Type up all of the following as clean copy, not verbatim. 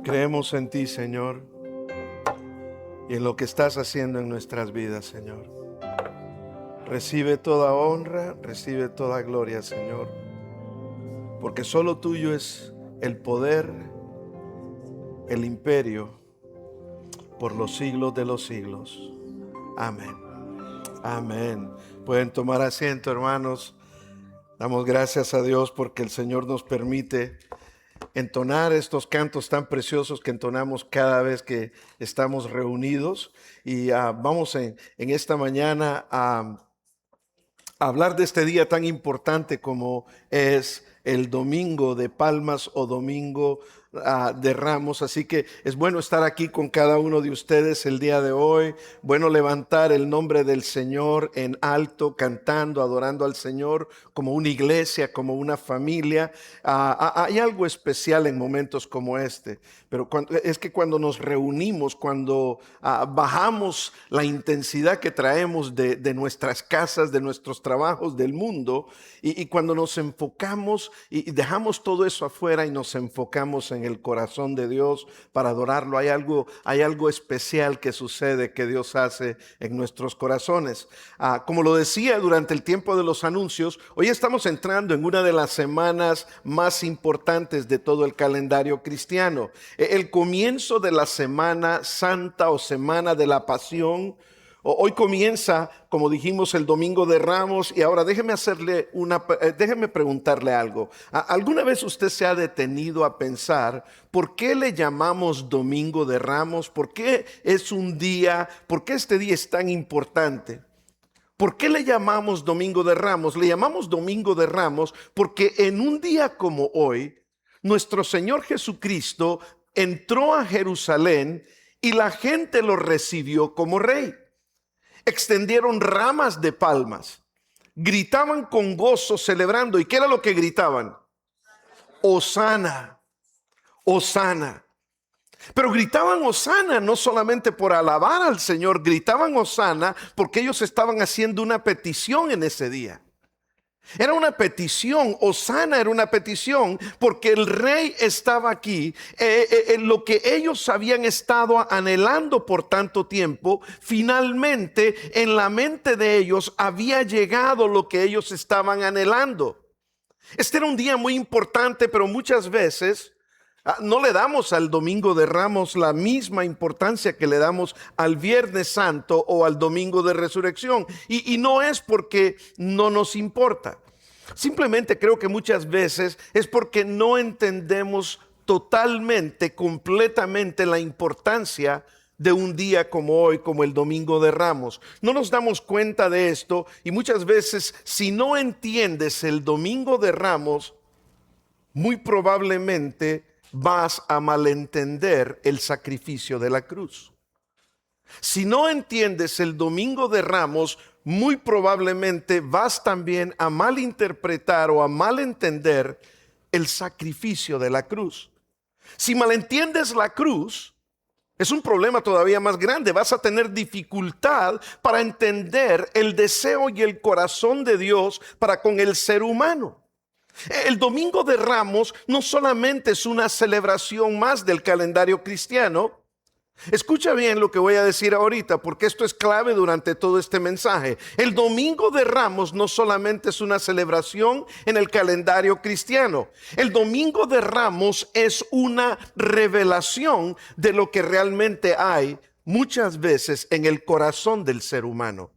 Creemos en ti, Señor, y en lo que estás haciendo en nuestras vidas, Señor. Recibe toda honra, recibe toda gloria, Señor, porque solo tuyo es el poder, el imperio, por los siglos de los siglos. Amén. Amén. Pueden tomar asiento, hermanos. Damos gracias a Dios porque el Señor nos permite entonar estos cantos tan preciosos que entonamos cada vez que estamos reunidos. Y vamos en esta mañana a hablar de este día tan importante como es el Domingo de Palmas o Domingo de Ramos. Así que es bueno estar aquí con cada uno de ustedes el día de hoy. Bueno levantar el nombre del Señor en alto, cantando, adorando al Señor como una iglesia, como una familia. Hay algo especial en momentos como este, pero es que cuando nos reunimos, cuando bajamos la intensidad que traemos de nuestras casas, de nuestros trabajos, del mundo, y cuando nos enfocamos y dejamos todo eso afuera y nos enfocamos en el corazón de Dios para adorarlo, hay algo especial que sucede, que Dios hace en nuestros corazones. Como lo decía durante el tiempo de los anuncios, hoy estamos entrando en una de las semanas más importantes de todo el calendario cristiano. El comienzo de la Semana Santa o Semana de la Pasión. Hoy comienza, como dijimos, el Domingo de Ramos. Y ahora déjeme preguntarle algo. ¿Alguna vez usted se ha detenido a pensar por qué le llamamos Domingo de Ramos? ¿Por qué es un día? ¿Por qué este día es tan importante? ¿Por qué le llamamos Domingo de Ramos? Le llamamos Domingo de Ramos porque en un día como hoy, nuestro Señor Jesucristo entró a Jerusalén y la gente lo recibió como rey. Extendieron ramas de palmas, gritaban con gozo, celebrando. ¿Y qué era lo que gritaban? Hosana, Hosana. Pero gritaban Hosana no solamente por alabar al Señor, gritaban Hosana porque ellos estaban haciendo una petición en ese día. Era una petición, Hosana era una petición porque el rey estaba aquí. Lo que ellos habían estado anhelando por tanto tiempo, finalmente en la mente de ellos había llegado lo que ellos estaban anhelando. Este era un día muy importante, pero muchas veces no le damos al Domingo de Ramos la misma importancia que le damos al Viernes Santo o al Domingo de Resurrección. Y no es porque no nos importa. Simplemente creo que muchas veces es porque no entendemos totalmente, completamente la importancia de un día como hoy, como el Domingo de Ramos. No nos damos cuenta de esto y muchas veces si no entiendes el Domingo de Ramos, muy probablemente vas a malentender el sacrificio de la cruz. Si no entiendes el Domingo de Ramos, muy probablemente vas también a malinterpretar o a malentender el sacrificio de la cruz. Si malentiendes la cruz, es un problema todavía más grande. Vas a tener dificultad para entender el deseo y el corazón de Dios para con el ser humano. El Domingo de Ramos no solamente es una celebración más del calendario cristiano. Escucha bien lo que voy a decir ahorita, porque esto es clave durante todo este mensaje. El Domingo de Ramos no solamente es una celebración en el calendario cristiano. El Domingo de Ramos es una revelación de lo que realmente hay muchas veces en el corazón del ser humano.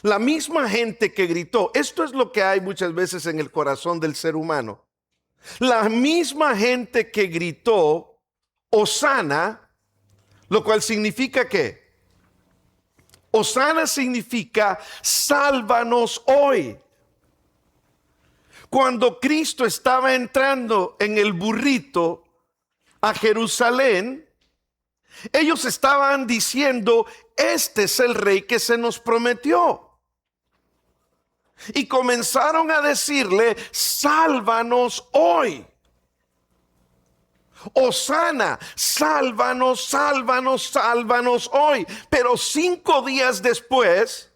La misma gente que gritó, esto es lo que hay muchas veces en el corazón del ser humano. La misma gente que gritó, Hosana, lo cual significa ¿qué? Hosana significa sálvanos hoy. Cuando Cristo estaba entrando en el burrito a Jerusalén, ellos estaban diciendo, este es el rey que se nos prometió. Y comenzaron a decirle, sálvanos hoy. Hosana, sálvanos, sálvanos, sálvanos hoy. Pero 5 días después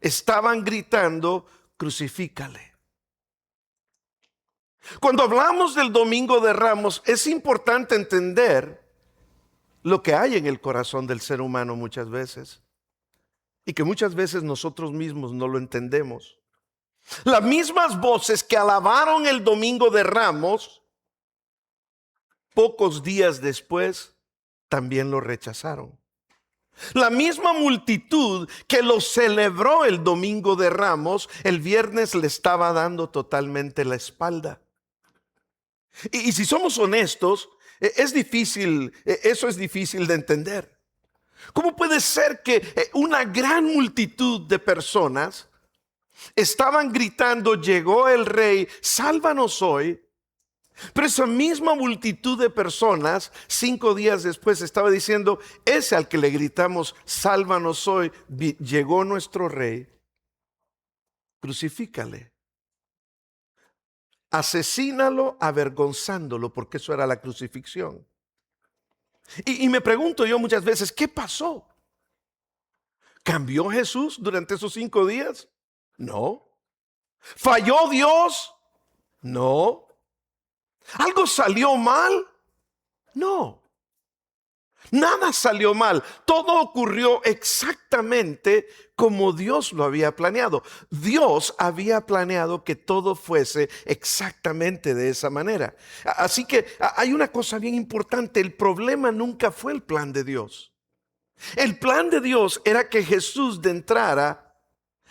estaban gritando, crucifícale. Cuando hablamos del Domingo de Ramos, es importante entender lo que hay en el corazón del ser humano muchas veces, y que muchas veces nosotros mismos no lo entendemos. Las mismas voces que alabaron el Domingo de Ramos, pocos días después también lo rechazaron. La misma multitud que lo celebró el Domingo de Ramos, el viernes le estaba dando totalmente la espalda. Y si somos honestos, es difícil, eso es difícil de entender. ¿Cómo puede ser que una gran multitud de personas estaban gritando, llegó el rey, sálvanos hoy? Pero esa misma multitud de personas, 5 días después, estaba diciendo, ese al que le gritamos, sálvanos hoy, llegó nuestro rey, crucifícale. Asesínalo avergonzándolo, porque eso era la crucifixión. Y me pregunto yo muchas veces, ¿qué pasó? ¿Cambió Jesús durante esos 5 días? No. ¿Falló Dios? No. ¿Algo salió mal? No. Nada salió mal. Todo ocurrió exactamente como Dios lo había planeado. Dios había planeado que todo fuese exactamente de esa manera. Así que hay una cosa bien importante. El problema nunca fue el plan de Dios. El plan de Dios era que Jesús de entrara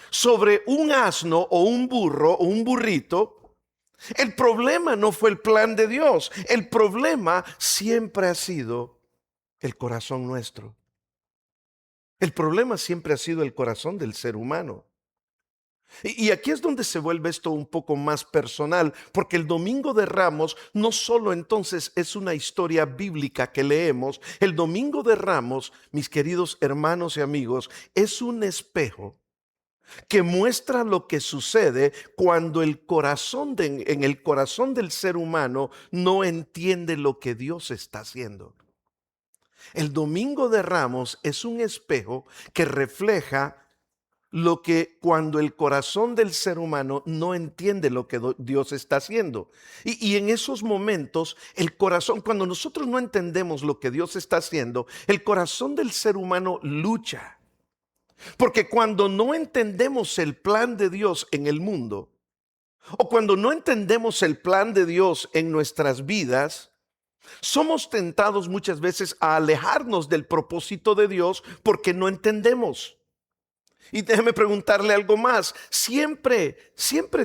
sobre un asno o un burro o un burrito. El problema no fue el plan de Dios. El problema siempre ha sido el corazón nuestro. El problema siempre ha sido el corazón del ser humano. Y aquí es donde se vuelve esto un poco más personal, porque el Domingo de Ramos no solo entonces es una historia bíblica que leemos, el Domingo de Ramos, mis queridos hermanos y amigos, es un espejo que muestra lo que sucede cuando el corazón en el corazón del ser humano no entiende lo que Dios está haciendo. El Domingo de Ramos es un espejo que refleja lo que cuando el corazón del ser humano no entiende lo que Dios está haciendo. Y en esos momentos, el corazón, cuando nosotros no entendemos lo que Dios está haciendo, el corazón del ser humano lucha. Porque cuando no entendemos el plan de Dios en el mundo, o cuando no entendemos el plan de Dios en nuestras vidas, somos tentados muchas veces a alejarnos del propósito de Dios porque no entendemos. Y déjeme preguntarle algo más. ¿Siempre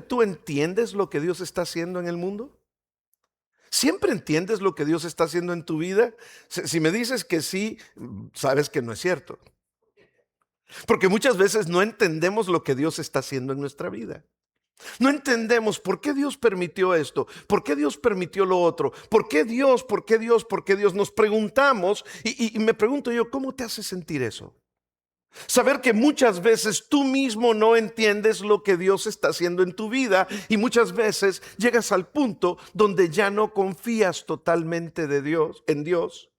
tú entiendes lo que Dios está haciendo en el mundo? ¿Siempre entiendes lo que Dios está haciendo en tu vida? Si me dices que sí, sabes que no es cierto. Porque muchas veces no entendemos lo que Dios está haciendo en nuestra vida. No entendemos por qué Dios permitió esto, por qué Dios permitió lo otro, por qué Dios, por qué Dios, por qué Dios. Nos preguntamos y me pregunto yo, ¿cómo te hace sentir eso? Saber que muchas veces tú mismo no entiendes lo que Dios está haciendo en tu vida y muchas veces llegas al punto donde ya no confías totalmente en Dios,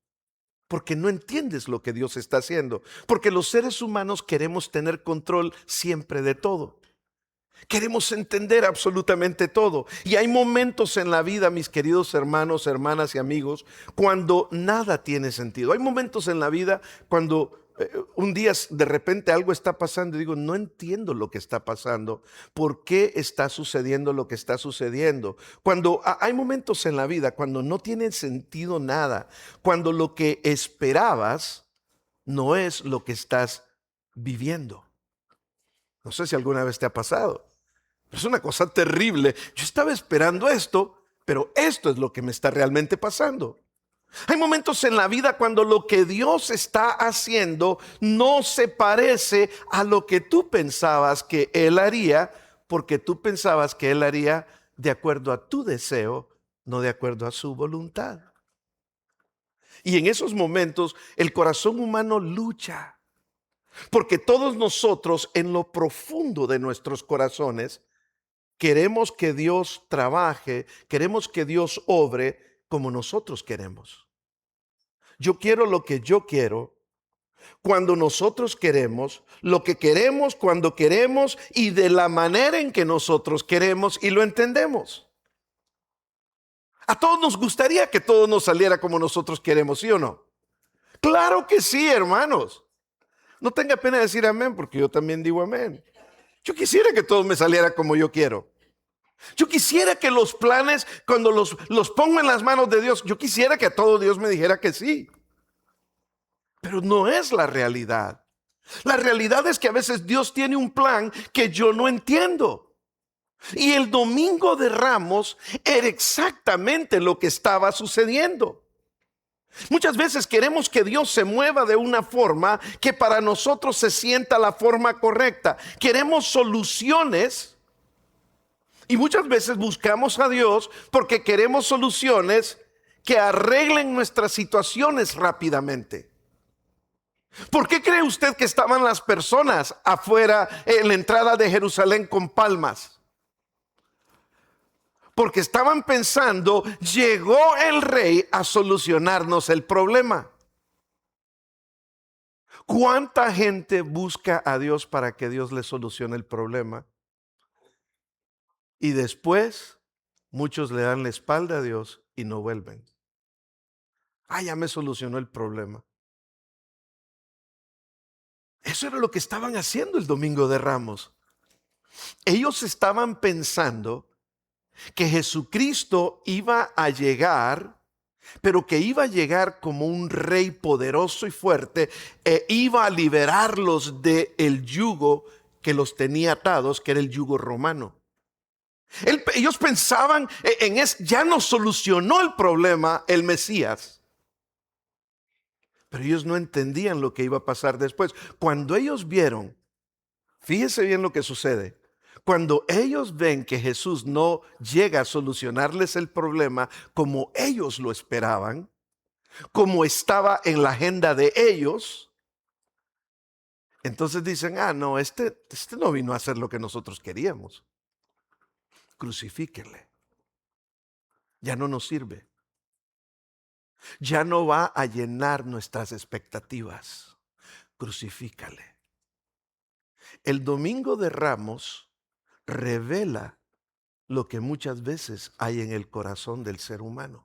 porque no entiendes lo que Dios está haciendo, porque los seres humanos queremos tener control siempre de todo. Queremos entender absolutamente todo. Y hay momentos en la vida, mis queridos hermanos, hermanas y amigos, cuando nada tiene sentido. Hay momentos en la vida cuando un día de repente algo está pasando y digo, no entiendo lo que está pasando. ¿Por qué está sucediendo lo que está sucediendo? Cuando hay momentos en la vida cuando no tiene sentido nada, cuando lo que esperabas no es lo que estás viviendo. No sé si alguna vez te ha pasado. Es una cosa terrible. Yo estaba esperando esto, pero esto es lo que me está realmente pasando. Hay momentos en la vida cuando lo que Dios está haciendo no se parece a lo que tú pensabas que Él haría, porque tú pensabas que Él haría de acuerdo a tu deseo, no de acuerdo a su voluntad. Y en esos momentos el corazón humano lucha, porque todos nosotros en lo profundo de nuestros corazones queremos que Dios trabaje, queremos que Dios obre como nosotros queremos. Yo quiero lo que yo quiero, cuando nosotros queremos, lo que queremos, cuando queremos y de la manera en que nosotros queremos y lo entendemos. A todos nos gustaría que todo nos saliera como nosotros queremos, ¿sí o no? Claro que sí, hermanos. No tenga pena de decir amén, porque yo también digo amén. Yo quisiera que todo me saliera como yo quiero. Yo quisiera que los planes, cuando los pongo en las manos de Dios, yo quisiera que a todo Dios me dijera que sí. Pero no es la realidad. La realidad es que a veces Dios tiene un plan que yo no entiendo. Y el domingo de Ramos era exactamente lo que estaba sucediendo. Muchas veces queremos que Dios se mueva de una forma que para nosotros se sienta la forma correcta. Queremos soluciones y muchas veces buscamos a Dios porque queremos soluciones que arreglen nuestras situaciones rápidamente. ¿Por qué cree usted que estaban las personas afuera en la entrada de Jerusalén con palmas? Porque estaban pensando, llegó el rey a solucionarnos el problema. ¿Cuánta gente busca a Dios para que Dios le solucione el problema? Y después muchos le dan la espalda a Dios y no vuelven. Ah, ya me solucionó el problema. Eso era lo que estaban haciendo el domingo de Ramos. Ellos estaban pensando que Jesucristo iba a llegar, pero que iba a llegar como un rey poderoso y fuerte e iba a liberarlos del yugo que los tenía atados, que era el yugo romano. Ellos pensaban en eso, ya no solucionó el problema el Mesías, pero ellos no entendían lo que iba a pasar después. Cuando ellos vieron, fíjese bien lo que sucede. Cuando ellos ven que Jesús no llega a solucionarles el problema como ellos lo esperaban, como estaba en la agenda de ellos, entonces dicen, ah, no, este no vino a hacer lo que nosotros queríamos. Crucifíquenle. Ya no nos sirve. Ya no va a llenar nuestras expectativas. Crucifícale. El domingo de Ramos revela lo que muchas veces hay en el corazón del ser humano.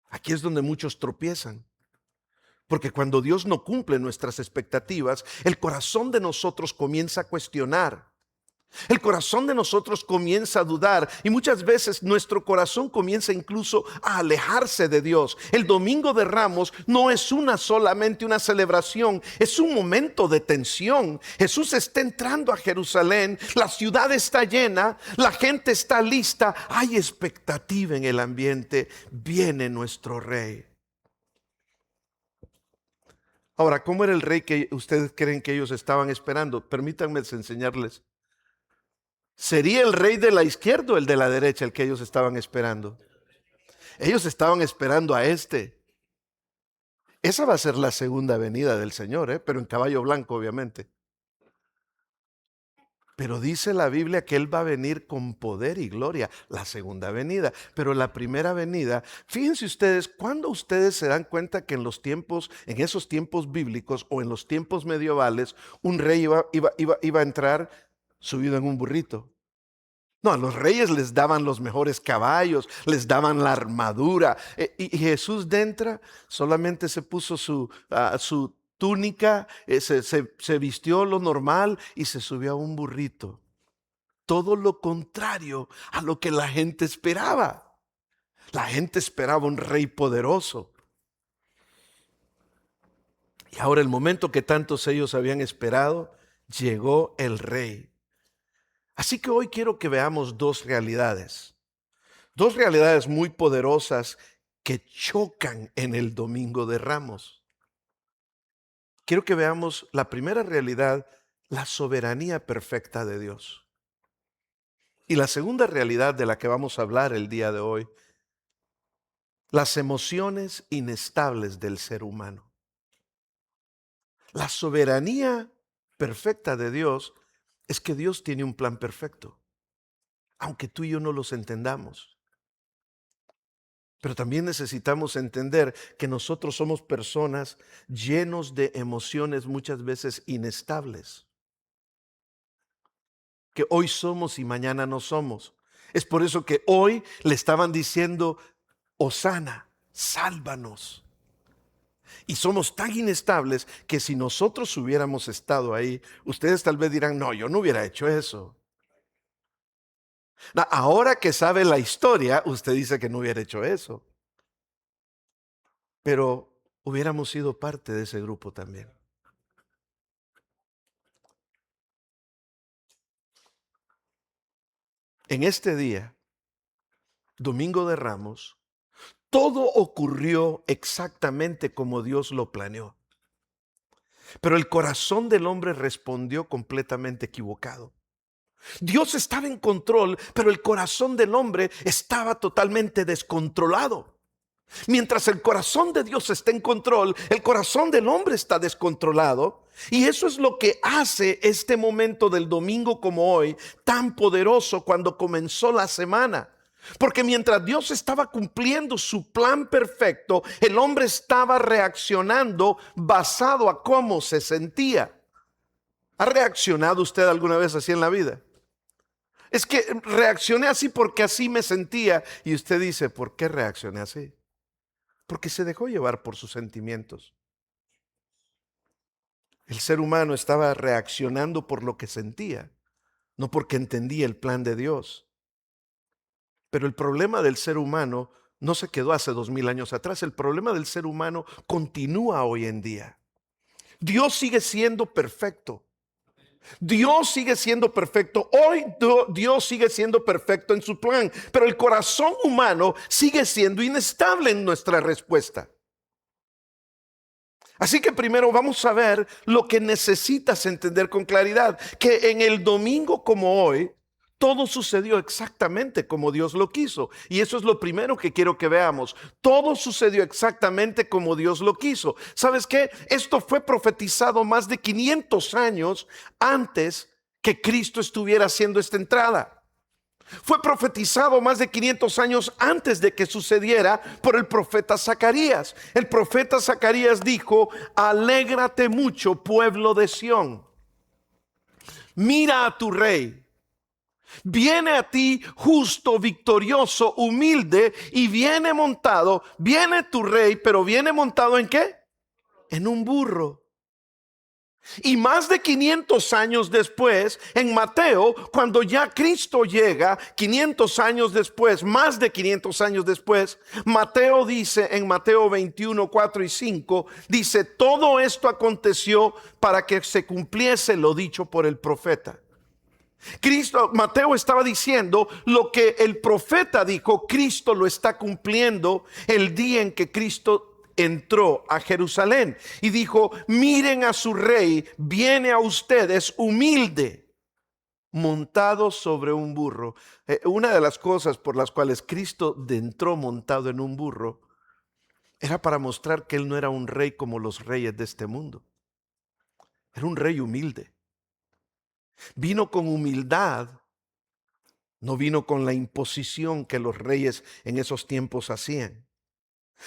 Aquí es donde muchos tropiezan. Porque cuando Dios no cumple nuestras expectativas, el corazón de nosotros comienza a cuestionar. El corazón de nosotros comienza a dudar y muchas veces nuestro corazón comienza incluso a alejarse de Dios. El domingo de Ramos no es solamente una celebración, es un momento de tensión. Jesús está entrando a Jerusalén, la ciudad está llena, la gente está lista, hay expectativa en el ambiente, viene nuestro rey. Ahora, ¿cómo era el rey que ustedes creen que ellos estaban esperando? Permítanme enseñarles. ¿Sería el rey de la izquierda o el de la derecha el que ellos estaban esperando? Ellos estaban esperando a este. Esa va a ser la segunda venida del Señor, pero en caballo blanco, obviamente. Pero dice la Biblia que Él va a venir con poder y gloria, la segunda venida. Pero la primera venida, fíjense ustedes, ¿cuándo ustedes se dan cuenta que en los tiempos, en esos tiempos bíblicos o en los tiempos medievales, un rey iba a entrar subido en un burrito? No, a los reyes les daban los mejores caballos, les daban la armadura. Y Jesús entra, solamente se puso su túnica, se vistió lo normal y se subió a un burrito. Todo lo contrario a lo que la gente esperaba. La gente esperaba un rey poderoso. Y ahora el momento que tantos ellos habían esperado, llegó el rey. Así que hoy quiero que veamos dos realidades muy poderosas que chocan en el Domingo de Ramos. Quiero que veamos la primera realidad, la soberanía perfecta de Dios. Y la segunda realidad de la que vamos a hablar el día de hoy, las emociones inestables del ser humano. La soberanía perfecta de Dios es que Dios tiene un plan perfecto, aunque tú y yo no los entendamos. Pero también necesitamos entender que nosotros somos personas llenos de emociones muchas veces inestables. Que hoy somos y mañana no somos. Es por eso que hoy le estaban diciendo, Hosana, sálvanos. Y somos tan inestables que si nosotros hubiéramos estado ahí, ustedes tal vez dirán, no, yo no hubiera hecho eso. Ahora que sabe la historia, usted dice que no hubiera hecho eso. Pero hubiéramos sido parte de ese grupo también. En este día, Domingo de Ramos, todo ocurrió exactamente como Dios lo planeó. Pero el corazón del hombre respondió completamente equivocado. Dios estaba en control, pero el corazón del hombre estaba totalmente descontrolado. Mientras el corazón de Dios está en control, el corazón del hombre está descontrolado. Y eso es lo que hace este momento del domingo como hoy tan poderoso cuando comenzó la semana. Porque mientras Dios estaba cumpliendo su plan perfecto, el hombre estaba reaccionando basado a cómo se sentía. ¿Ha reaccionado usted alguna vez así en la vida? Es que reaccioné así porque así me sentía. Y usted dice, ¿por qué reaccioné así? Porque se dejó llevar por sus sentimientos. El ser humano estaba reaccionando por lo que sentía, no porque entendía el plan de Dios. Pero el problema del ser humano no se quedó hace 2000 años atrás. El problema del ser humano continúa hoy en día. Dios sigue siendo perfecto. Dios sigue siendo perfecto. Hoy Dios sigue siendo perfecto en su plan, pero el corazón humano sigue siendo inestable en nuestra respuesta. Así que primero vamos a ver lo que necesitas entender con claridad, que en el domingo como hoy, todo sucedió exactamente como Dios lo quiso. Y eso es lo primero que quiero que veamos. Todo sucedió exactamente como Dios lo quiso. ¿Sabes qué? Esto fue profetizado más de 500 años antes que Cristo estuviera haciendo esta entrada. Fue profetizado más de 500 años antes de que sucediera por el profeta Zacarías. El profeta Zacarías dijo, alégrate mucho, pueblo de Sión. Mira a tu rey. Viene a ti justo, victorioso, humilde y viene montado. Viene tu rey, pero viene montado ¿en qué? En un burro. Y más de 500 años después, en Mateo, cuando ya Cristo llega, 500 años después, más de 500 años después, Mateo dice en Mateo 21, 4 y 5, dice, todo esto aconteció para que se cumpliese lo dicho por el profeta. Mateo estaba diciendo lo que el profeta dijo, Cristo lo está cumpliendo el día en que Cristo entró a Jerusalén y dijo, miren a su rey, viene a ustedes humilde, montado sobre un burro. Una de las cosas por las cuales Cristo entró montado en un burro era para mostrar que él no era un rey como los reyes de este mundo. Era un rey humilde. Vino con humildad. No vino con la imposición que los reyes en esos tiempos hacían.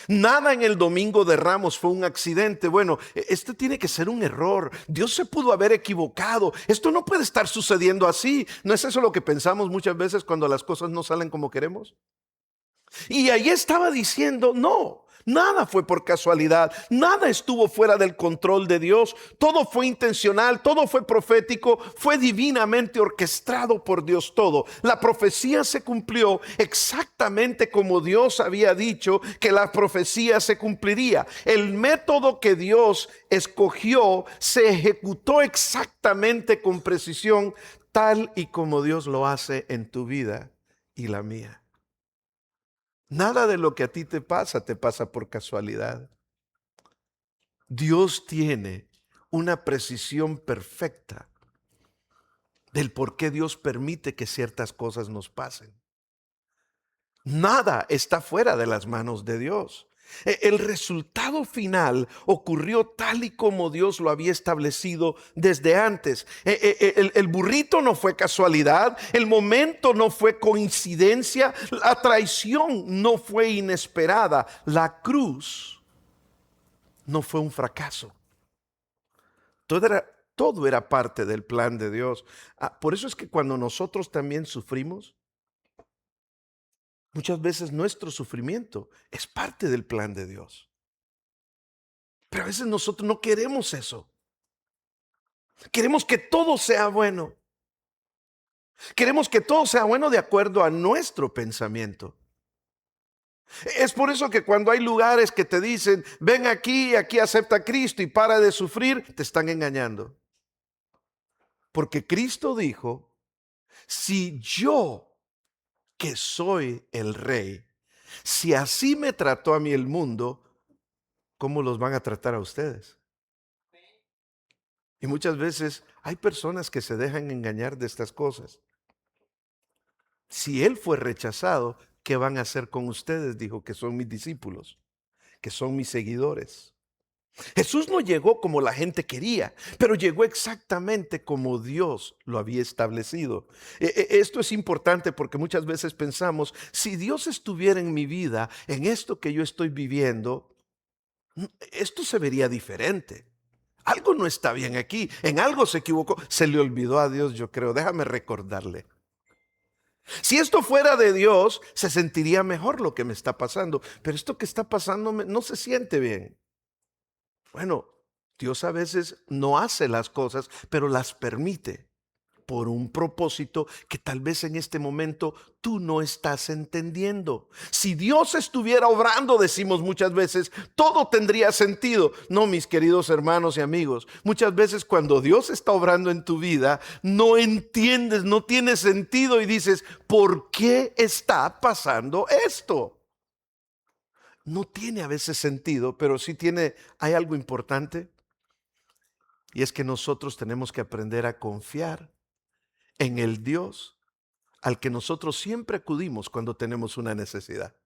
Nada en el Domingo de Ramos fue un accidente. Bueno, esto tiene que ser un error. Dios se pudo haber equivocado. Esto no puede estar sucediendo así. ¿No es eso lo que pensamos muchas veces cuando las cosas no salen como queremos? Y ahí estaba diciendo, no, nada fue por casualidad, nada estuvo fuera del control de Dios, todo fue intencional, todo fue profético, fue divinamente orquestado por Dios todo. La profecía se cumplió exactamente como Dios había dicho que la profecía se cumpliría. El método que Dios escogió se ejecutó exactamente con precisión, tal y como Dios lo hace en tu vida y la mía. Nada de lo que a ti te pasa por casualidad. Dios tiene una precisión perfecta del por qué Dios permite que ciertas cosas nos pasen. Nada está fuera de las manos de Dios. El resultado final ocurrió tal y como Dios lo había establecido desde antes. El burrito no fue casualidad, el momento no fue coincidencia, la traición no fue inesperada, la cruz no fue un fracaso. Todo era parte del plan de Dios. Por eso es que cuando nosotros también sufrimos, Muchas veces nuestro sufrimiento es parte del plan de Dios. Pero a veces nosotros no queremos eso. Queremos que todo sea bueno. Queremos que todo sea bueno de acuerdo a nuestro pensamiento. Es por eso que cuando hay lugares que te dicen, ven aquí, aquí acepta a Cristo y para de sufrir, te están engañando. Porque Cristo dijo, si yo, que soy el rey, si así me trató a mí el mundo, ¿cómo los van a tratar a ustedes? Y muchas veces hay personas que se dejan engañar de estas cosas. Si Él fue rechazado, ¿qué van a hacer con ustedes? Dijo que son mis discípulos, que son mis seguidores. Jesús no llegó como la gente quería, pero llegó exactamente como Dios lo había establecido. Esto es importante porque muchas veces pensamos, si Dios estuviera en mi vida, en esto que yo estoy viviendo, esto se vería diferente. Algo no está bien aquí, en algo se equivocó, se le olvidó a Dios, yo creo. Déjame recordarle. Si esto fuera de Dios, se sentiría mejor lo que me está pasando, pero esto que está pasando no se siente bien. Bueno, Dios a veces no hace las cosas, pero las permite por un propósito que tal vez en este momento tú no estás entendiendo. Si Dios estuviera obrando, decimos muchas veces, todo tendría sentido. No, mis queridos hermanos y amigos, muchas veces cuando Dios está obrando en tu vida, no entiendes, no tiene sentido y dices, ¿por qué está pasando esto? No tiene a veces sentido, pero sí tiene, hay algo importante, y es que nosotros tenemos que aprender a confiar en el Dios al que nosotros siempre acudimos cuando tenemos una necesidad.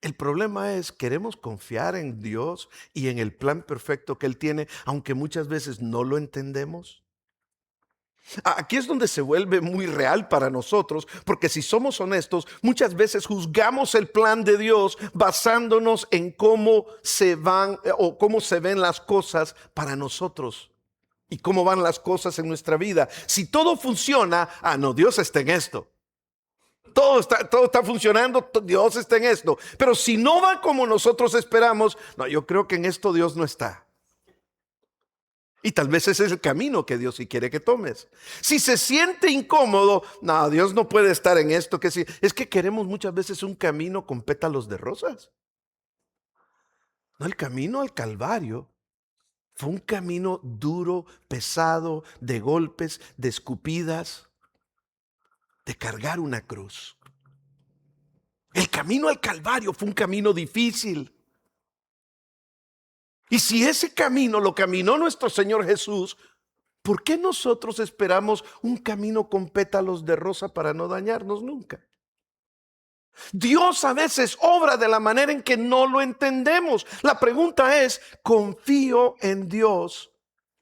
El problema es, queremos confiar en Dios y en el plan perfecto que Él tiene, aunque muchas veces no lo entendemos. Aquí es donde se vuelve muy real para nosotros, porque si somos honestos, muchas veces juzgamos el plan de Dios basándonos en cómo se van o cómo se ven las cosas para nosotros y cómo van las cosas en nuestra vida. Si todo funciona, no, Dios está en esto. Todo está funcionando, Dios está en esto. Pero si no va como nosotros esperamos, no, yo creo que en esto Dios no está. Y tal vez ese es el camino que Dios sí quiere que tomes. Si se siente incómodo, no, Dios no puede estar en esto. Que sí. Es que queremos muchas veces un camino con pétalos de rosas. No, el camino al Calvario fue un camino duro, pesado, de golpes, de escupidas, de cargar una cruz. El camino al Calvario fue un camino difícil. Y si ese camino lo caminó nuestro Señor Jesús, ¿por qué nosotros esperamos un camino con pétalos de rosa para no dañarnos nunca? Dios a veces obra de la manera en que no lo entendemos. La pregunta es, ¿confío en Dios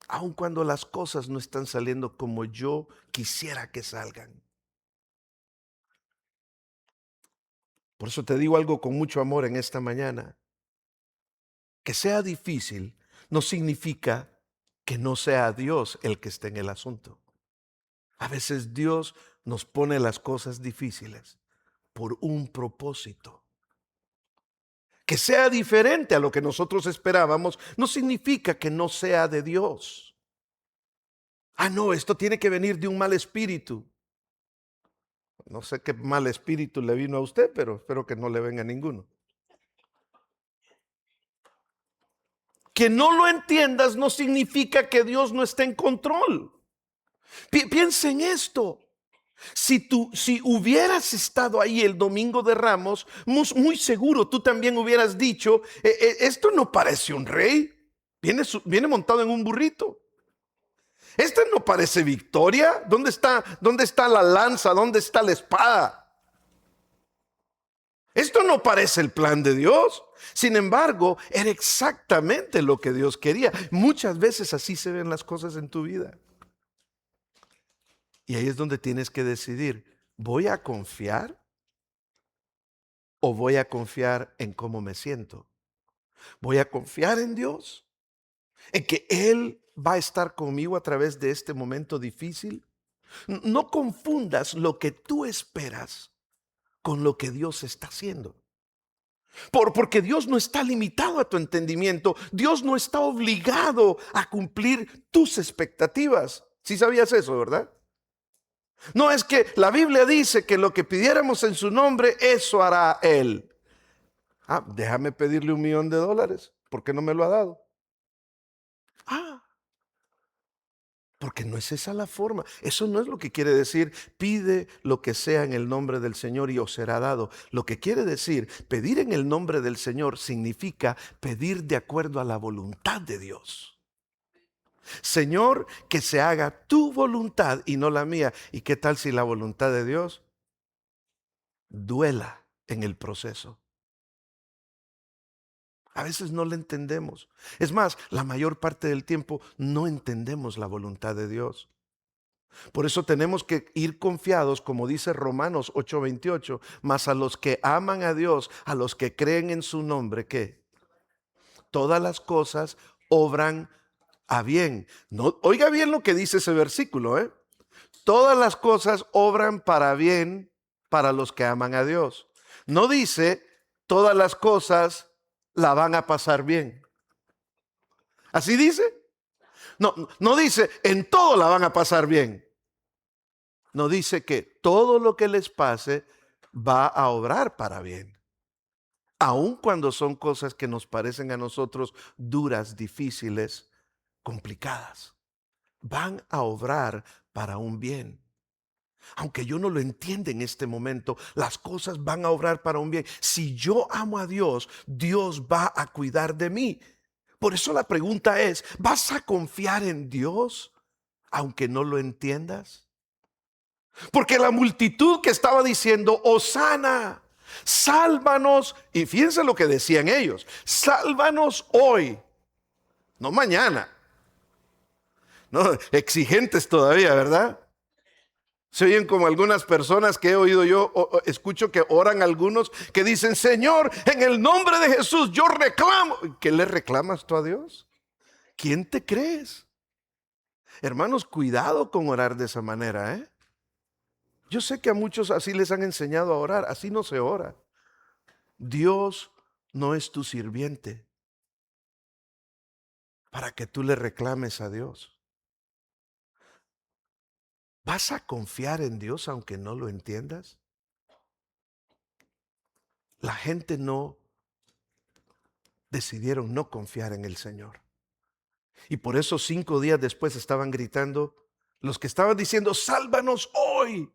aun cuando las cosas no están saliendo como yo quisiera que salgan? Por eso te digo algo con mucho amor en esta mañana. Que sea difícil no significa que no sea Dios el que esté en el asunto. A veces Dios nos pone las cosas difíciles por un propósito. Que sea diferente a lo que nosotros esperábamos no significa que no sea de Dios. No, esto tiene que venir de un mal espíritu. No sé qué mal espíritu le vino a usted, pero espero que no le venga ninguno. Que no lo entiendas no significa que Dios no esté en control. Piensa en esto. Si hubieras estado ahí el domingo de Ramos, muy seguro tú también hubieras dicho, esto no parece un rey, viene montado en un burrito. Este no parece victoria. ¿Dónde está la lanza? ¿Dónde está la espada? Esto no parece el plan de Dios. Sin embargo, era exactamente lo que Dios quería. Muchas veces así se ven las cosas en tu vida. Y ahí es donde tienes que decidir, ¿voy a confiar o voy a confiar en cómo me siento? ¿Voy a confiar en Dios? ¿En que Él va a estar conmigo a través de este momento difícil? No confundas lo que tú esperas con lo que Dios está haciendo. Porque Dios no está limitado a tu entendimiento. Dios no está obligado a cumplir tus expectativas. ¿Sí sabías eso, verdad? No es que la Biblia dice que lo que pidiéramos en su nombre, eso hará Él. Déjame pedirle $1,000,000. ¿Por qué no me lo ha dado? Porque no es esa la forma. Eso no es lo que quiere decir, pide lo que sea en el nombre del Señor y os será dado. Lo que quiere decir, pedir en el nombre del Señor significa pedir de acuerdo a la voluntad de Dios. Señor, que se haga tu voluntad y no la mía. ¿Y qué tal si la voluntad de Dios duela en el proceso? A veces no la entendemos. Es más, la mayor parte del tiempo no entendemos la voluntad de Dios. Por eso tenemos que ir confiados, como dice Romanos 8:28, mas a los que aman a Dios, a los que creen en su nombre, ¿qué? Todas las cosas obran a bien. No, oiga bien lo que dice ese versículo, ¿eh? Todas las cosas obran para bien para los que aman a Dios. No dice todas las cosas la van a pasar bien. ¿Así dice? No, no dice en todo la van a pasar bien. No dice que todo lo que les pase va a obrar para bien. Aun cuando son cosas que nos parecen a nosotros duras, difíciles, complicadas. Van a obrar para un bien. Aunque yo no lo entienda en este momento, las cosas van a obrar para un bien. Si yo amo a Dios, Dios va a cuidar de mí. Por eso la pregunta es, ¿vas a confiar en Dios aunque no lo entiendas? Porque la multitud que estaba diciendo, Hosana, sálvanos, y fíjense lo que decían ellos, sálvanos hoy, no mañana. No, exigentes todavía, ¿verdad? Se oyen como algunas personas que he oído yo, escucho que oran algunos que dicen, Señor, en el nombre de Jesús, yo reclamo. ¿Qué le reclamas tú a Dios? ¿Quién te crees? Hermanos, cuidado con orar de esa manera, ¿eh? Yo sé que a muchos así les han enseñado a orar, así no se ora. Dios no es tu sirviente para que tú le reclames a Dios. ¿Vas a confiar en Dios aunque no lo entiendas? La gente decidieron no confiar en el Señor. Y por eso 5 días después estaban gritando, los que estaban diciendo, sálvanos hoy.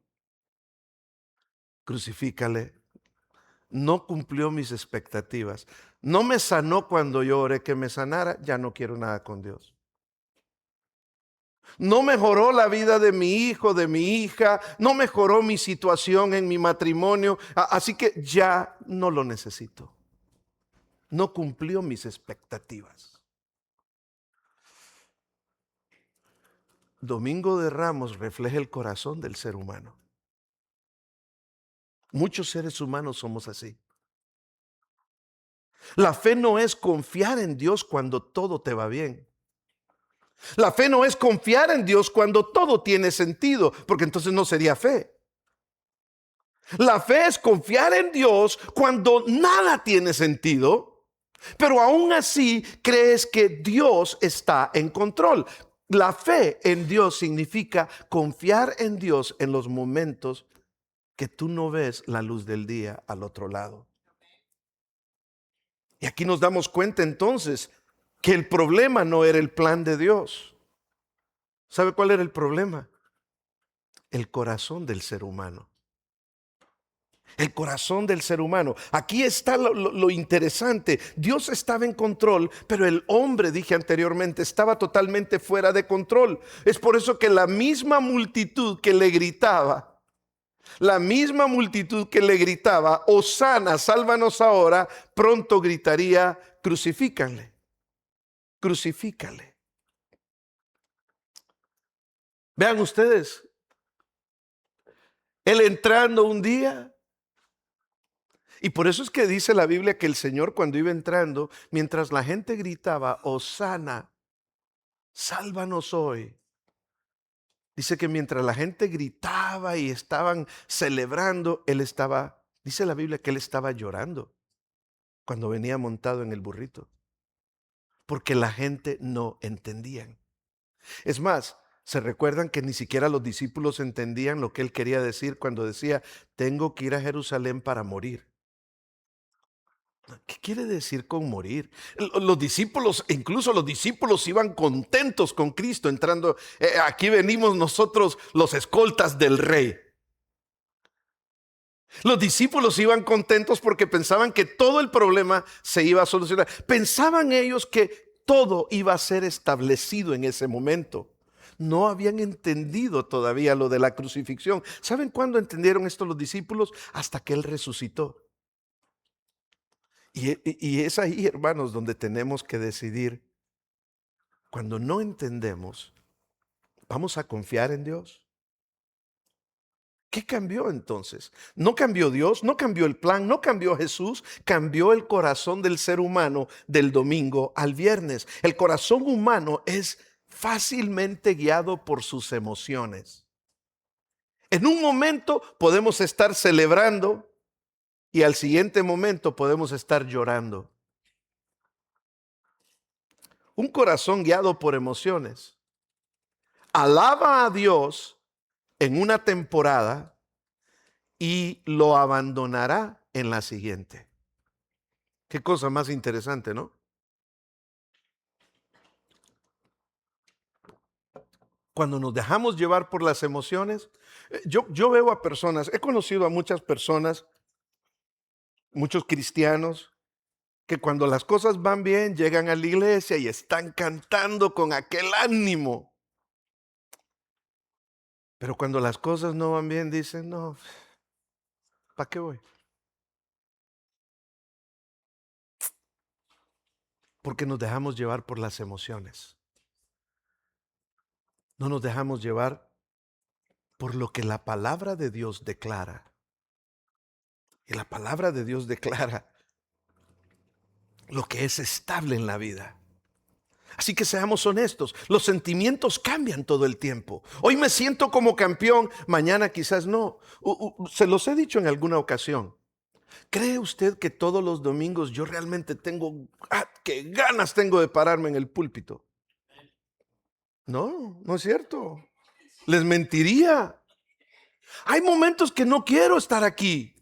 Crucifícale. No cumplió mis expectativas. No me sanó cuando yo oré que me sanara. Ya no quiero nada con Dios. No mejoró la vida de mi hijo, de mi hija. No mejoró mi situación en mi matrimonio. Así que ya no lo necesito. No cumplió mis expectativas. Domingo de Ramos refleja el corazón del ser humano. Muchos seres humanos somos así. La fe no es confiar en Dios cuando todo te va bien. La fe no es confiar en Dios cuando todo tiene sentido, porque entonces no sería fe. La fe es confiar en Dios cuando nada tiene sentido, pero aún así crees que Dios está en control. La fe en Dios significa confiar en Dios en los momentos que tú no ves la luz del día al otro lado. Y aquí nos damos cuenta entonces que el problema no era el plan de Dios. ¿Sabe cuál era el problema? El corazón del ser humano. El corazón del ser humano. Aquí está lo interesante. Dios estaba en control, pero el hombre, dije anteriormente, estaba totalmente fuera de control. Es por eso que la misma multitud que le gritaba, Hosana, sálvanos ahora, pronto gritaría, crucifícanle, crucifícale. Vean ustedes, él entrando un día. Y por eso es que dice la Biblia que el Señor cuando iba entrando, mientras la gente gritaba, Hosana, sálvanos hoy. Dice que mientras la gente gritaba y estaban celebrando, Él estaba Dice la Biblia que él estaba llorando cuando venía montado en el burrito, porque la gente no entendía. Es más, se recuerdan que ni siquiera los discípulos entendían lo que él quería decir cuando decía, tengo que ir a Jerusalén para morir. ¿Qué quiere decir con morir? Los discípulos, incluso los discípulos iban contentos con Cristo entrando. Aquí venimos nosotros los escoltas del rey. Los discípulos iban contentos porque pensaban que todo el problema se iba a solucionar. Pensaban ellos que todo iba a ser establecido en ese momento. No habían entendido todavía lo de la crucifixión. ¿Saben cuándo entendieron esto los discípulos? Hasta que Él resucitó. Y es ahí, hermanos, donde tenemos que decidir. Cuando no entendemos, ¿vamos a confiar en Dios? ¿Qué cambió entonces? No cambió Dios, no cambió el plan, no cambió Jesús, cambió el corazón del ser humano del domingo al viernes. El corazón humano es fácilmente guiado por sus emociones. En un momento podemos estar celebrando y al siguiente momento podemos estar llorando. Un corazón guiado por emociones alaba a Dios en una temporada y lo abandonará en la siguiente. Qué cosa más interesante, ¿no? Cuando nos dejamos llevar por las emociones, yo veo a personas, he conocido a muchas personas, muchos cristianos, que cuando las cosas van bien llegan a la iglesia y están cantando con aquel ánimo. Pero cuando las cosas no van bien dicen, no, ¿para qué voy? Porque nos dejamos llevar por las emociones. No nos dejamos llevar por lo que la palabra de Dios declara. Y la palabra de Dios declara lo que es estable en la vida. Así que seamos honestos, los sentimientos cambian todo el tiempo. Hoy me siento como campeón, mañana quizás no. Se los he dicho en alguna ocasión. ¿Cree usted que todos los domingos yo realmente tengo, qué ganas tengo de pararme en el púlpito? No, no es cierto. Les mentiría. Hay momentos que no quiero estar aquí.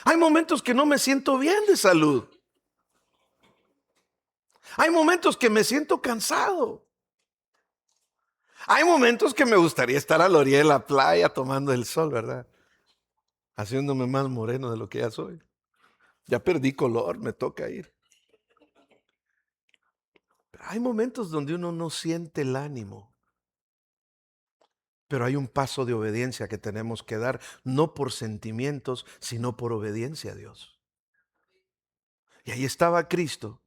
Hay momentos que no me siento bien de salud. Hay momentos que me siento cansado. Hay momentos que me gustaría estar a la orilla de la playa tomando el sol, ¿verdad? Haciéndome más moreno de lo que ya soy. Ya perdí color, me toca ir. Pero hay momentos donde uno no siente el ánimo. Pero hay un paso de obediencia que tenemos que dar, no por sentimientos, sino por obediencia a Dios. Y ahí estaba Cristo,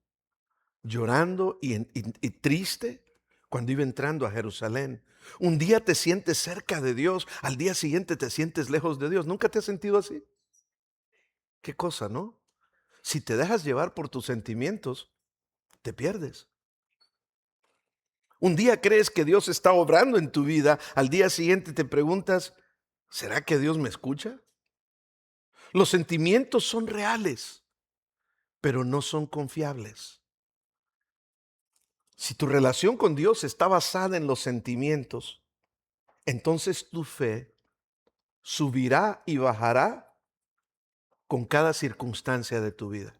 llorando y triste cuando iba entrando a Jerusalén. Un día te sientes cerca de Dios, al día siguiente te sientes lejos de Dios. ¿Nunca te has sentido así? Qué cosa, ¿no? Si te dejas llevar por tus sentimientos, te pierdes. Un día crees que Dios está obrando en tu vida, al día siguiente te preguntas, ¿será que Dios me escucha? Los sentimientos son reales, pero no son confiables. Si tu relación con Dios está basada en los sentimientos, entonces tu fe subirá y bajará con cada circunstancia de tu vida.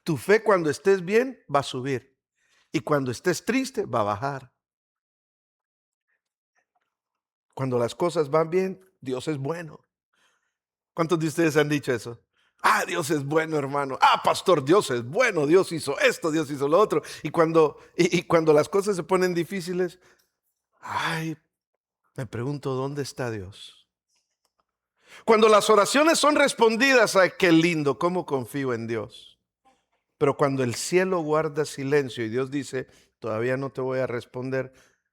Tu fe cuando estés bien va a subir y cuando estés triste va a bajar. Cuando las cosas van bien, Dios es bueno. ¿Cuántos de ustedes han dicho eso? Dios es bueno, hermano. Pastor, Dios es bueno. Dios hizo esto, Dios hizo lo otro. Y cuando las cosas se ponen difíciles, me pregunto, ¿dónde está Dios? Cuando las oraciones son respondidas, qué lindo, cómo confío en Dios. Pero cuando el cielo guarda silencio y Dios dice, todavía no te voy a responder,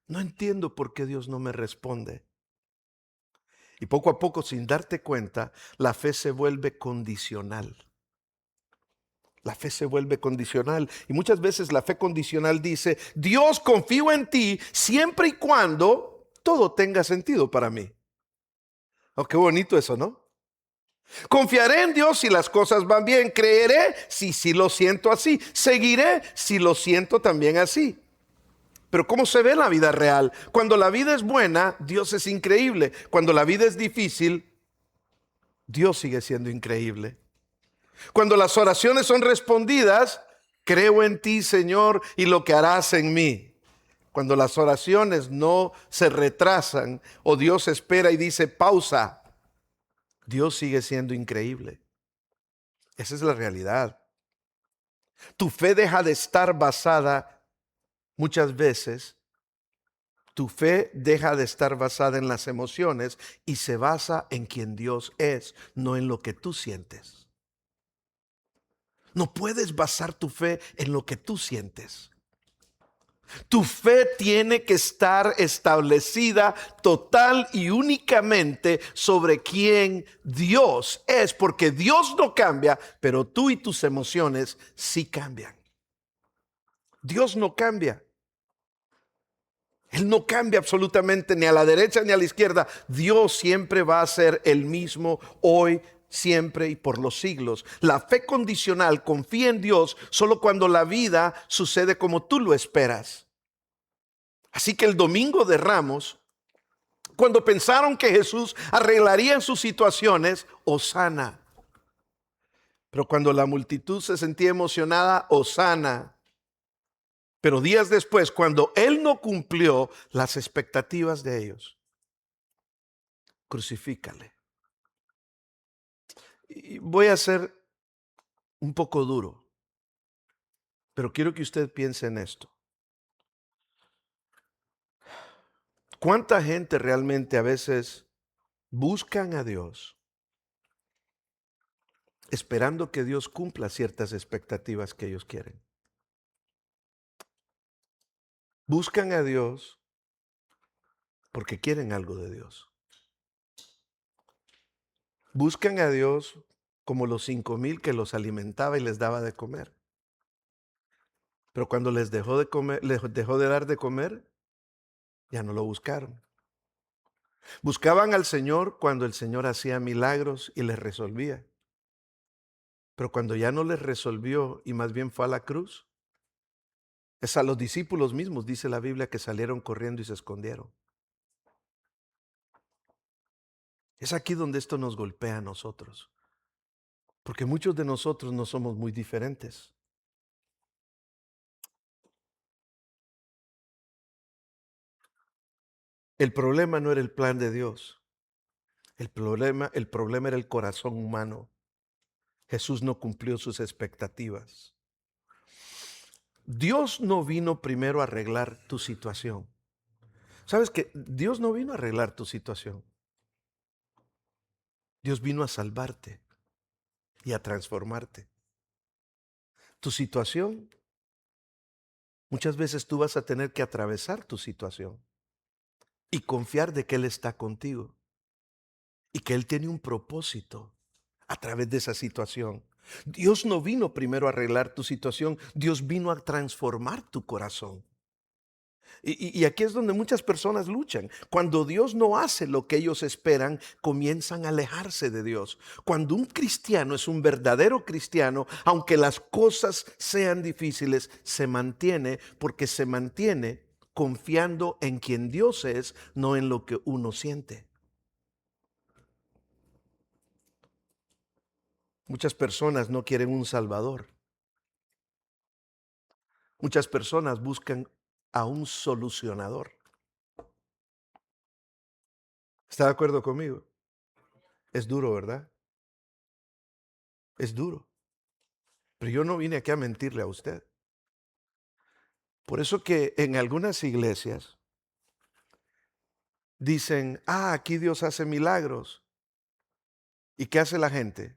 no entiendo por qué Dios no me responde. Y poco a poco, sin darte cuenta, la fe se vuelve condicional. La fe se vuelve condicional. Y muchas veces la fe condicional dice, Dios, confío en ti siempre y cuando todo tenga sentido para mí. Oh, qué bonito eso, ¿no? Confiaré en Dios si las cosas van bien. Creeré si lo siento así. Seguiré si lo siento también así. Pero ¿cómo se ve la vida real? Cuando la vida es buena, Dios es increíble. Cuando la vida es difícil, Dios sigue siendo increíble. Cuando las oraciones son respondidas, creo en ti, Señor, y lo que harás en mí. Cuando las oraciones no se retrasan o Dios espera y dice pausa, Dios sigue siendo increíble. Esa es la realidad. Tu fe deja de estar basada muchas veces. Tu fe deja de estar basada en las emociones y se basa en quien Dios es, no en lo que tú sientes. No puedes basar tu fe en lo que tú sientes. Tu fe tiene que estar establecida total y únicamente sobre quién Dios es, porque Dios no cambia, pero tú y tus emociones sí cambian. Dios no cambia. Él no cambia absolutamente ni a la derecha ni a la izquierda. Dios siempre va a ser el mismo hoy, siempre y por los siglos. La fe condicional confía en Dios solo cuando la vida sucede como tú lo esperas. Así que el domingo de Ramos, cuando pensaron que Jesús arreglaría sus situaciones, hosana. Pero cuando la multitud se sentía emocionada, hosana. Pero días después, cuando Él no cumplió las expectativas de ellos, crucifícale. Y voy a ser un poco duro, pero quiero que usted piense en esto. ¿Cuánta gente realmente a veces buscan a Dios esperando que Dios cumpla ciertas expectativas que ellos quieren? Buscan a Dios porque quieren algo de Dios. Buscan a Dios como los 5,000 que los alimentaba y les daba de comer. Pero cuando les dejó de comer, les dejó de dar de comer, ya no lo buscaron. Buscaban al Señor cuando el Señor hacía milagros y les resolvía. Pero cuando ya no les resolvió y más bien fue a la cruz, es a los discípulos mismos, dice la Biblia, que salieron corriendo y se escondieron. Es aquí donde esto nos golpea a nosotros. Porque muchos de nosotros no somos muy diferentes. El problema no era el plan de Dios. El problema era el corazón humano. Jesús no cumplió sus expectativas. Dios no vino primero a arreglar tu situación. ¿Sabes qué? Dios no vino a arreglar tu situación. Dios vino a salvarte y a transformarte. Tu situación, muchas veces tú vas a tener que atravesar tu situación y confiar de que Él está contigo y que Él tiene un propósito a través de esa situación. Dios no vino primero a arreglar tu situación, Dios vino a transformar tu corazón. Y aquí es donde muchas personas luchan. Cuando Dios no hace lo que ellos esperan, comienzan a alejarse de Dios. Cuando un cristiano es un verdadero cristiano, aunque las cosas sean difíciles, se mantiene porque se mantiene confiando en quien Dios es, no en lo que uno siente. Muchas personas no quieren un Salvador. Muchas personas buscan a un solucionador. ¿Está de acuerdo conmigo? Es duro, ¿verdad? Es duro. Pero yo no vine aquí a mentirle a usted. Por eso que en algunas iglesias dicen, aquí Dios hace milagros. ¿Y qué hace la gente?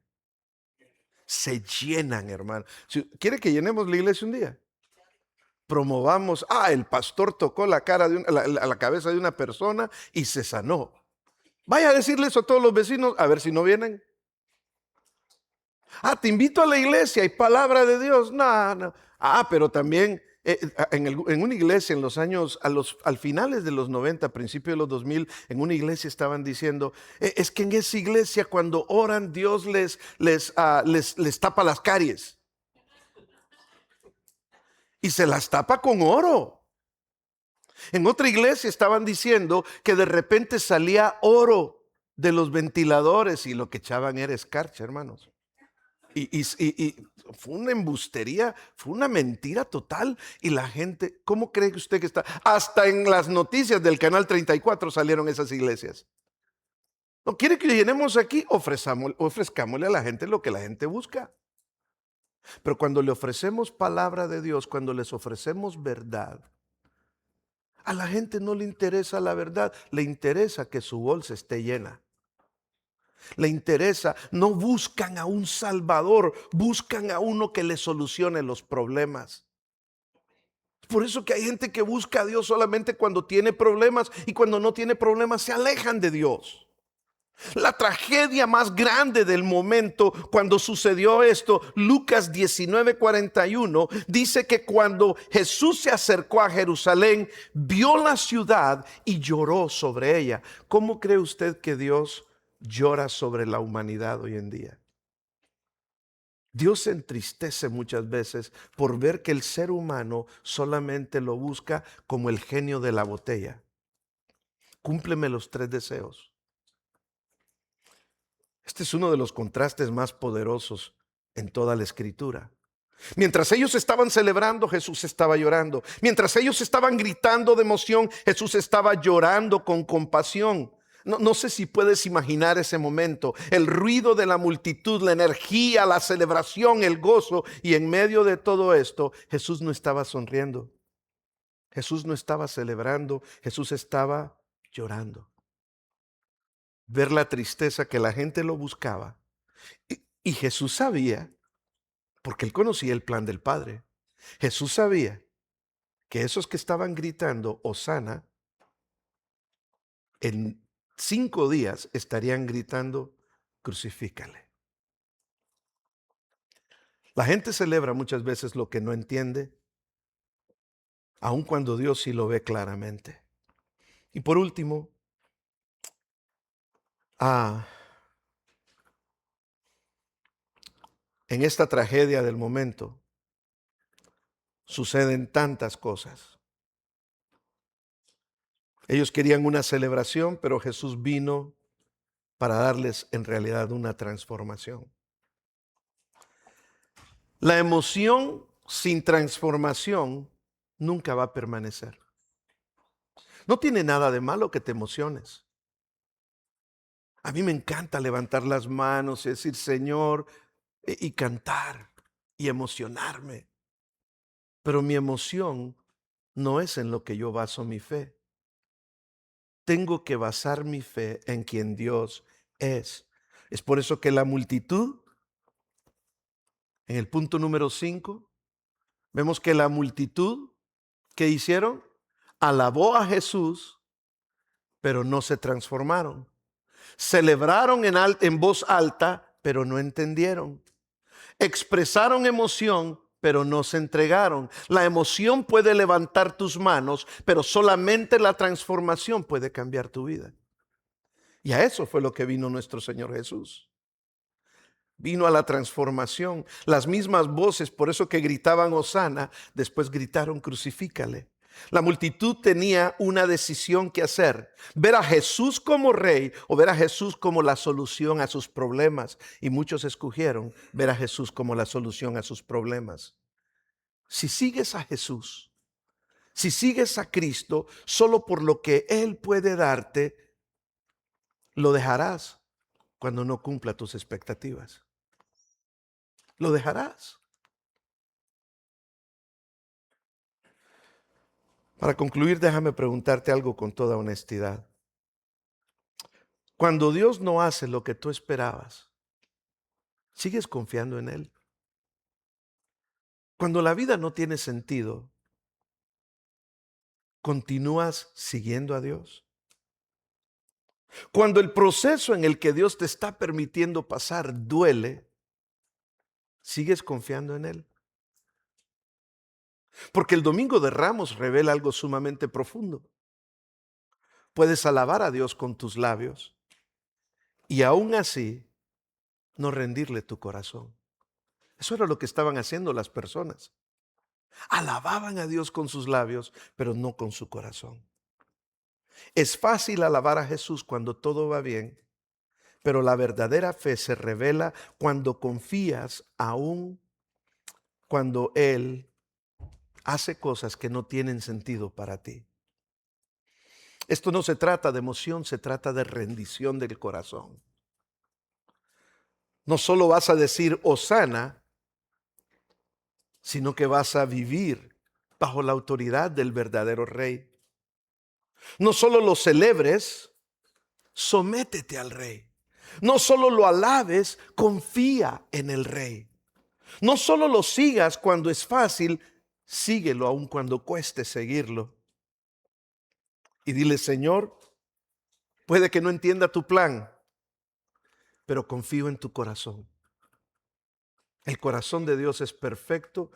Se llenan, hermano. ¿Quiere que llenemos la iglesia un día? Promovamos, el pastor tocó la cabeza de una persona y se sanó. Vaya a decirle eso a todos los vecinos, a ver si no vienen. Te invito a la iglesia y palabra de Dios. No. Pero también en una iglesia en los años, al finales de los 90, principios de los 2000, en una iglesia estaban diciendo, es que en esa iglesia cuando oran Dios les tapa las caries. Y se las tapa con oro. En otra iglesia estaban diciendo que de repente salía oro de los ventiladores y lo que echaban era escarcha, hermanos. Y fue una embustería, fue una mentira total. Y la gente, ¿cómo cree usted que está? Hasta en las noticias del canal 34 salieron esas iglesias. ¿No quiere que llenemos aquí? Ofrezcámosle a la gente lo que la gente busca. Pero cuando le ofrecemos palabra de Dios, cuando les ofrecemos verdad, a la gente no le interesa la verdad, le interesa que su bolsa esté llena. Le interesa, no buscan a un salvador, buscan a uno que le solucione los problemas. Por eso que hay gente que busca a Dios solamente cuando tiene problemas, y cuando no tiene problemas se alejan de Dios. La tragedia más grande del momento cuando sucedió esto, Lucas 19:41, dice que cuando Jesús se acercó a Jerusalén, vio la ciudad y lloró sobre ella. ¿Cómo cree usted que Dios llora sobre la humanidad hoy en día? Dios se entristece muchas veces por ver que el ser humano solamente lo busca como el genio de la botella. Cúmpleme los 3 deseos. Este es uno de los contrastes más poderosos en toda la Escritura. Mientras ellos estaban celebrando, Jesús estaba llorando. Mientras ellos estaban gritando de emoción, Jesús estaba llorando con compasión. No sé si puedes imaginar ese momento, el ruido de la multitud, la energía, la celebración, el gozo. Y en medio de todo esto, Jesús no estaba sonriendo. Jesús no estaba celebrando, Jesús estaba llorando. Ver la tristeza que la gente lo buscaba. Y Jesús sabía, porque él conocía el plan del Padre. Jesús sabía que esos que estaban gritando Hosana, en 5 días estarían gritando crucifícale. La gente celebra muchas veces lo que no entiende, aun cuando Dios sí lo ve claramente. Y por último, en esta tragedia del momento suceden tantas cosas. Ellos querían una celebración, pero Jesús vino para darles en realidad una transformación. La emoción sin transformación nunca va a permanecer. No tiene nada de malo que te emociones. A mí me encanta levantar las manos y decir Señor y cantar y emocionarme. Pero mi emoción no es en lo que yo baso mi fe. Tengo que basar mi fe en quien Dios es. Es por eso que la multitud, en el punto número 5, vemos que la multitud, ¿qué hicieron? Alabó a Jesús, pero no se transformaron. Celebraron en voz alta, pero no entendieron. Expresaron emoción, pero no se entregaron. La emoción puede levantar tus manos, pero solamente la transformación puede cambiar tu vida. Y a eso fue lo que vino nuestro Señor Jesús. Vino a la transformación. Las mismas voces, por eso que gritaban Hosana, después gritaron crucifícale. La multitud tenía una decisión que hacer: ver a Jesús como rey o ver a Jesús como la solución a sus problemas. Y muchos escogieron ver a Jesús como la solución a sus problemas. Si sigues a Jesús, si sigues a Cristo, solo por lo que Él puede darte, lo dejarás cuando no cumpla tus expectativas. Lo dejarás. Para concluir, déjame preguntarte algo con toda honestidad. Cuando Dios no hace lo que tú esperabas, ¿sigues confiando en Él? Cuando la vida no tiene sentido, ¿continúas siguiendo a Dios? Cuando el proceso en el que Dios te está permitiendo pasar duele, ¿sigues confiando en Él? Porque el Domingo de Ramos revela algo sumamente profundo. Puedes alabar a Dios con tus labios y aún así no rendirle tu corazón. Eso era lo que estaban haciendo las personas. Alababan a Dios con sus labios, pero no con su corazón. Es fácil alabar a Jesús cuando todo va bien, pero la verdadera fe se revela cuando confías aún cuando Él hace cosas que no tienen sentido para ti. Esto no se trata de emoción, se trata de rendición del corazón. No solo vas a decir Hosana, sino que vas a vivir bajo la autoridad del verdadero Rey. No solo lo celebres, sométete al Rey. No solo lo alabes, confía en el Rey. No solo lo sigas cuando es fácil, síguelo aun cuando cueste seguirlo. Y dile, Señor, puede que no entienda tu plan, pero confío en tu corazón. El corazón de Dios es perfecto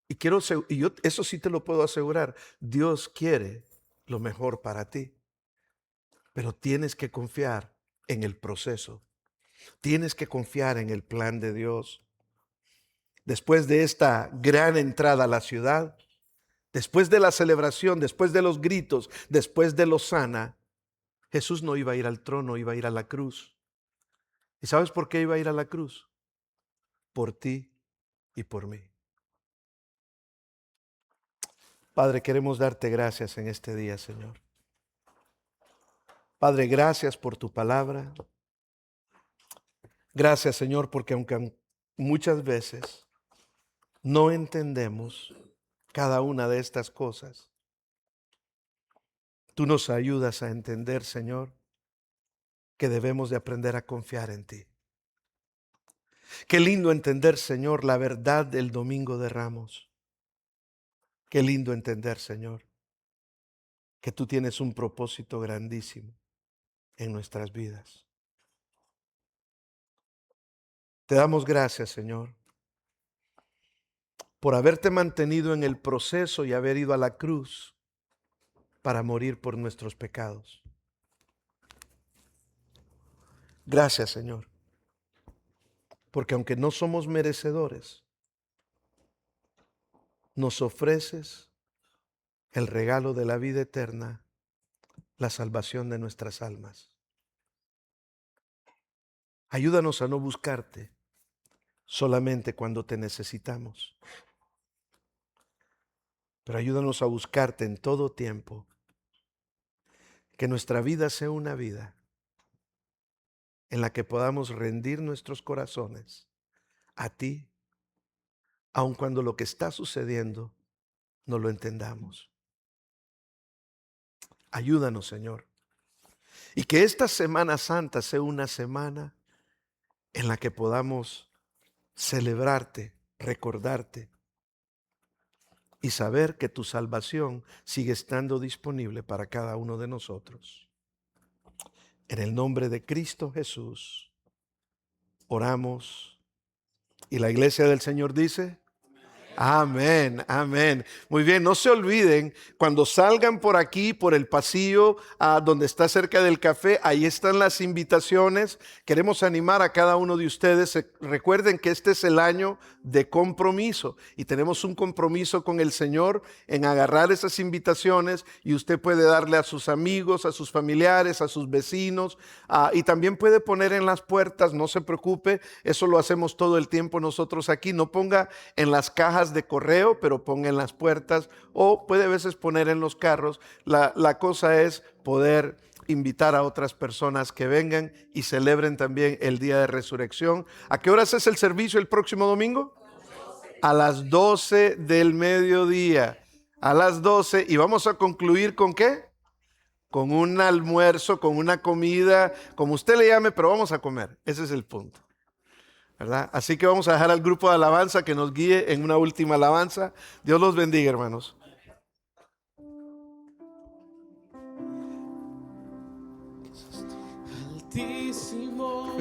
y yo eso sí te lo puedo asegurar. Dios quiere lo mejor para ti, pero tienes que confiar en el proceso. Tienes que confiar en el plan de Dios. Después de esta gran entrada a la ciudad, después de la celebración, después de los gritos, después de Hosana, Jesús no iba a ir al trono, iba a ir a la cruz. ¿Y sabes por qué iba a ir a la cruz? Por ti y por mí. Padre, queremos darte gracias en este día, Señor. Padre, gracias por tu palabra. Gracias, Señor, porque aunque muchas veces no entendemos cada una de estas cosas, tú nos ayudas a entender, Señor, que debemos de aprender a confiar en ti. Qué lindo entender, Señor, la verdad del Domingo de Ramos. Qué lindo entender, Señor, que tú tienes un propósito grandísimo en nuestras vidas. Te damos gracias, Señor, por haberte mantenido en el proceso y haber ido a la cruz para morir por nuestros pecados. Gracias, Señor, porque aunque no somos merecedores, nos ofreces el regalo de la vida eterna, la salvación de nuestras almas. Ayúdanos a no buscarte solamente cuando te necesitamos, pero ayúdanos a buscarte en todo tiempo. Que nuestra vida sea una vida en la que podamos rendir nuestros corazones a ti, aun cuando lo que está sucediendo no lo entendamos. Ayúdanos, Señor. Y que esta Semana Santa sea una semana en la que podamos celebrarte, recordarte y saber que tu salvación sigue estando disponible para cada uno de nosotros. En el nombre de Cristo Jesús, oramos. Y la iglesia del Señor dice: amén, amén. Muy bien, no se olviden, cuando salgan por aquí, por el pasillo donde está cerca del café, ahí están las invitaciones. Queremos animar a cada uno de ustedes. Recuerden que este es el año de compromiso y tenemos un compromiso con el Señor en agarrar esas invitaciones, y usted puede darle a sus amigos, a sus familiares, a sus vecinos, y también puede poner en las puertas. No se preocupe, eso lo hacemos todo el tiempo nosotros aquí. No ponga en las cajas de correo, pero ponga en las puertas, o puede a veces poner en los carros. La cosa es poder invitar a otras personas que vengan y celebren también el día de resurrección. ¿A qué horas es el servicio el próximo domingo? A las 12 del mediodía. A las 12, y vamos a concluir ¿con qué? Con un almuerzo, con una comida, como usted le llame, pero vamos a comer. Ese es el punto, ¿verdad? Así que vamos a dejar al grupo de alabanza que nos guíe en una última alabanza. Dios los bendiga, hermanos. Altísimo,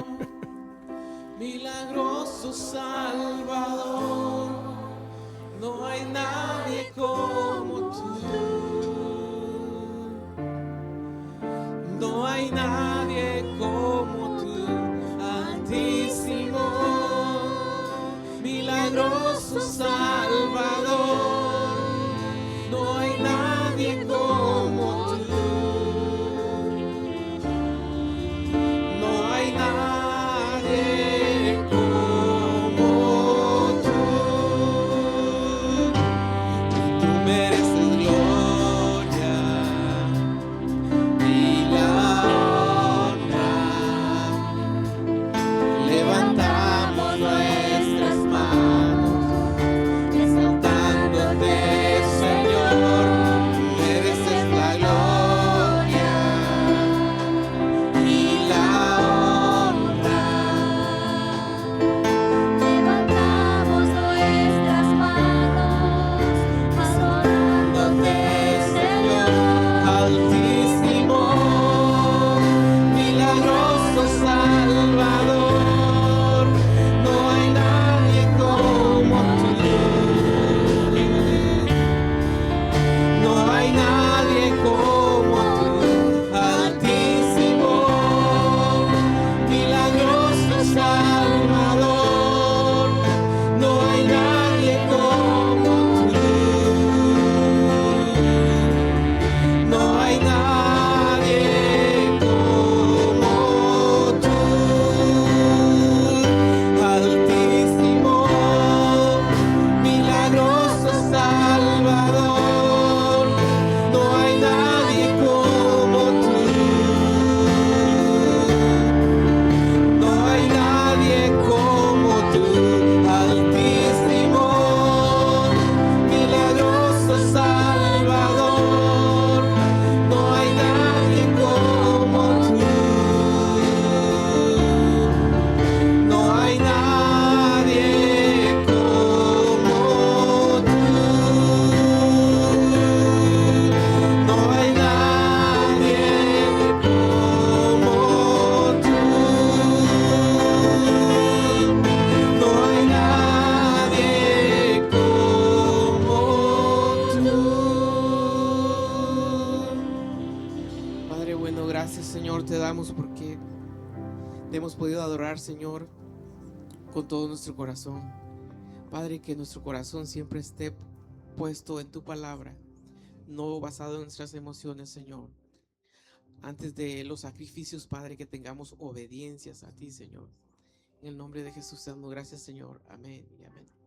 milagroso Salvador, no hay nadie como milagroso Salvador. No hay nadie como tú. No hay nadie como tú. Y tú mereces gloria y la honra. Levantamos nuestras manos, exaltándote, Señor. Mereces la gloria y la honra. Levantamos nuestras manos, adorándote, Señor. Altísimo, milagroso Salvador, no hay nadie como tú. No hay nadie como tú. Altísimo, milagroso Salvador, no hay nadie como tú. No hay nadie como tú. Altísimo, milagroso Salvador, no hay nadie como tú. No hay nadie como tú. Altísimo, milagroso Salvador, no hay nadie como tú. No hay nadie como tú. No hay nadie como tú. No hay nadie como tú. Padre bueno, gracias Señor te damos porque te hemos podido adorar, Señor, con todo nuestro corazón. Padre, que nuestro corazón siempre esté puesto en tu palabra, no basado en nuestras emociones, Señor. Antes de los sacrificios, Padre, que tengamos obediencias a ti, Señor. En el nombre de Jesús te damos gracias, Señor. Amén y amén.